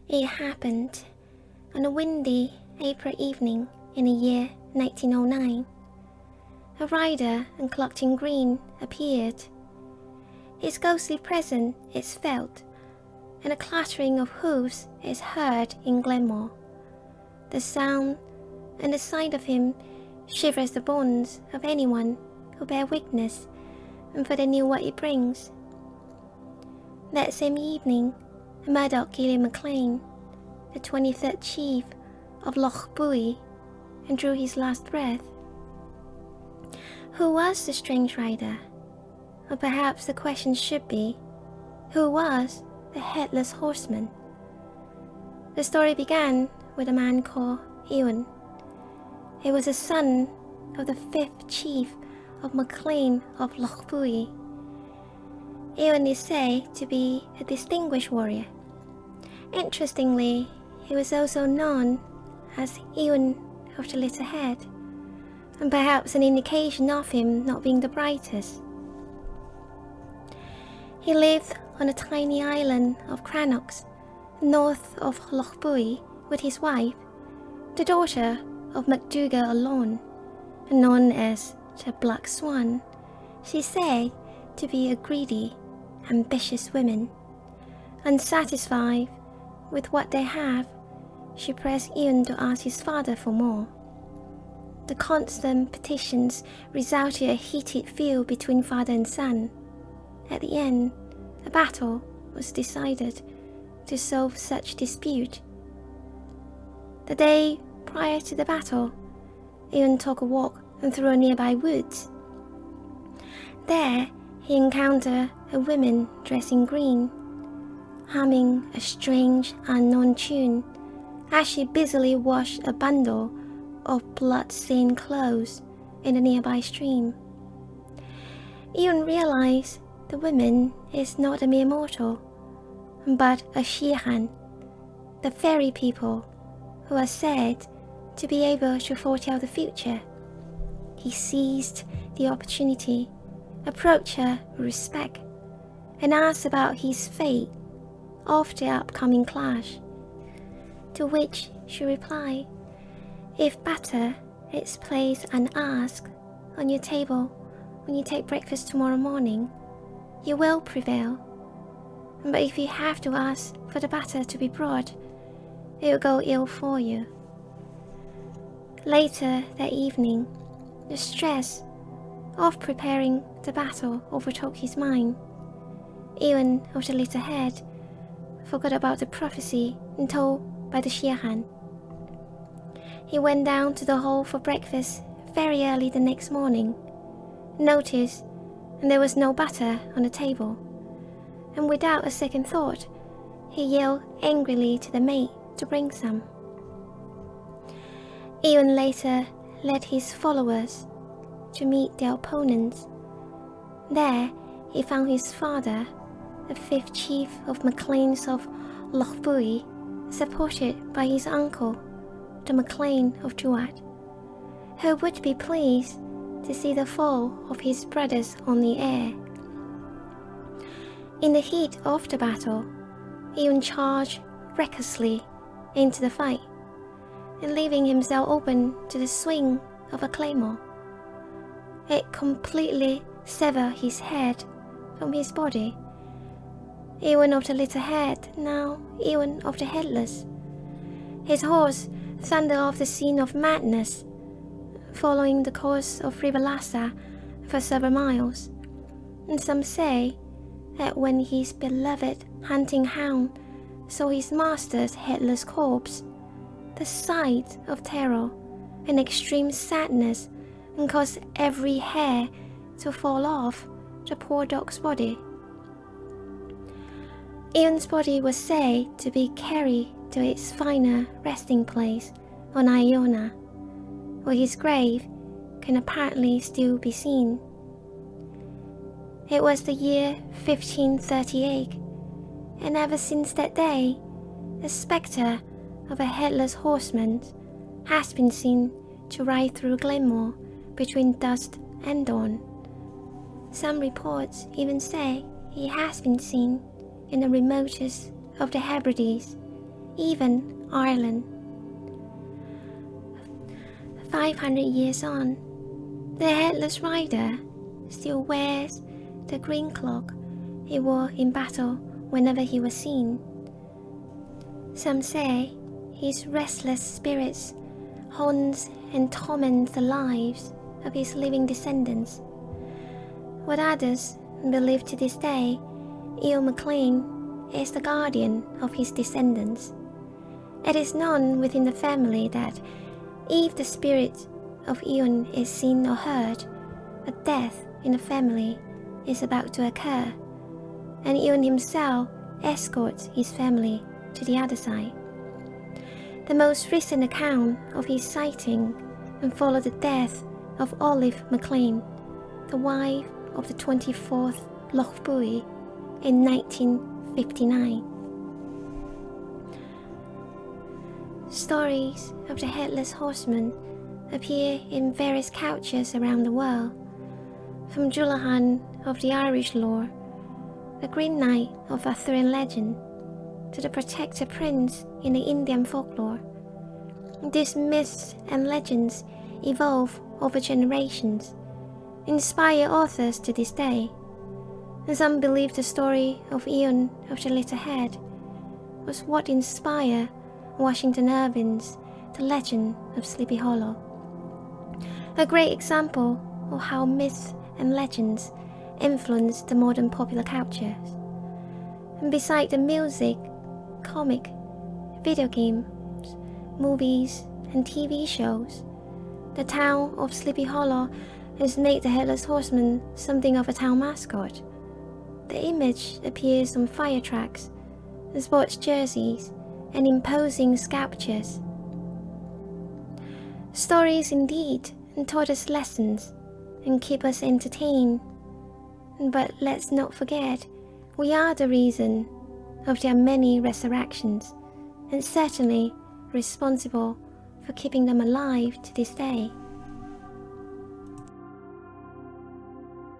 It happened on a windy April evening in the year 1909. A rider cloaked in green appeared. His ghostly presence is felt, and a clattering of hoofs is heard in Glenmore. The sound and the sight of him shivers the bones of anyone who bear witness, and for they knew what it brings. That same evening, Murdoch Gillian MacLean, the 23rd chief of Loch Buie, and drew his last breath. Who was the strange rider? Or perhaps the question should be, who was the Headless Horseman? The story began with a man called Ewen. He was a son of the 5th chief of MacLean of Loch Buie. Ewen is said to be a distinguished warrior. Interestingly, he was also known as Ewen of the Little Head, and perhaps an indication of him not being the brightest. He lived on a tiny island of Crannox, north of Loch Buie, with his wife, the daughter of MacDougall alone, known as the Black Swan. She said to be a greedy, ambitious woman. Unsatisfied with what they have, she pressed Ewen to ask his father for more. The constant petitions resulted in a heated feud between father and son. At the end, a battle was decided to solve such dispute. The day prior to the battle, Ewen took a walk through a nearby woods. There, he encountered a woman dressed in green, humming a strange, unknown tune as she busily washed a bundle of blood-stained clothes in a nearby stream. Ewen realized the woman is not a mere mortal, but a Sheehan, the fairy people who are said to be able to foretell the future. He seized the opportunity, approached her with respect, and asked about his fate of the upcoming clash, to which she replied, "If butter is placed unasked on your table when you take breakfast tomorrow morning, you will prevail. But if you have to ask for the butter to be brought, it will go ill for you." Later that evening, the stress of preparing the battle overtook his mind. Ewen of the Little Head forgot about the prophecy told by the Sheehan. He went down to the hall for breakfast very early the next morning, noticed there was no butter on the table, and without a second thought, he yelled angrily to the maid to bring some. Ewen later led his followers to meet their opponents. There, he found his father, the 5th chief of MacLeans of Loch Buie, supported by his uncle, the MacLean of Duat, who would be pleased to see the fall of his brothers on the heir. In the heat of the battle, Ewen charged recklessly into the fight, and leaving himself open to the swing of a claymore. It completely severed his head from his body. Ewen of the Little Head, now Ewen of the Headless. His horse thundered off the scene of madness, following the course of River Lassa for several miles, and some say that when his beloved hunting hound saw his master's headless corpse, the sight of terror and extreme sadness caused every hair to fall off the poor dog's body. Ewen's body was said to be carried to its final resting place on Iona, where his grave can apparently still be seen. It was the year 1538, and ever since that day, the spectre of a headless horseman has been seen to ride through Glenmore between dusk and dawn. Some reports even say he has been seen in the remotest of the Hebrides, even Ireland. 500 years on, the Headless Rider still wears the green cloak he wore in battle whenever he was seen. Some say his restless spirits haunts and torments the lives of his living descendants, while others believe to this day Ewen MacLean is the guardian of his descendants. It is known within the family that if the spirit of Ewen is seen or heard, a death in the family is about to occur, and Ewen himself escorts his family to the other side. The most recent account of his sighting followed the death of Olive MacLean, the wife of the 24th Lochbuie, in 1959. Stories of the Headless Horseman appear in various cultures around the world, from Dullahan of the Irish lore, the Green Knight of Arthurian legend, to the Protector Prince in the Indian folklore. These myths and legends evolve over generations, inspire authors to this day, and some believe the story of Ewen of the Little Head was what inspired Washington Irving's The Legend of Sleepy Hollow, a great example of how myths and legends influence the modern popular cultures. And beside the music, comic, video games, movies, and TV shows, the town of Sleepy Hollow has made the Headless Horseman something of a town mascot. The image appears on fire trucks, sports jerseys, and imposing sculptures. Stories indeed taught us lessons and keep us entertained, but let's not forget, we are the reason of their many resurrections, and certainly responsible for keeping them alive to this day.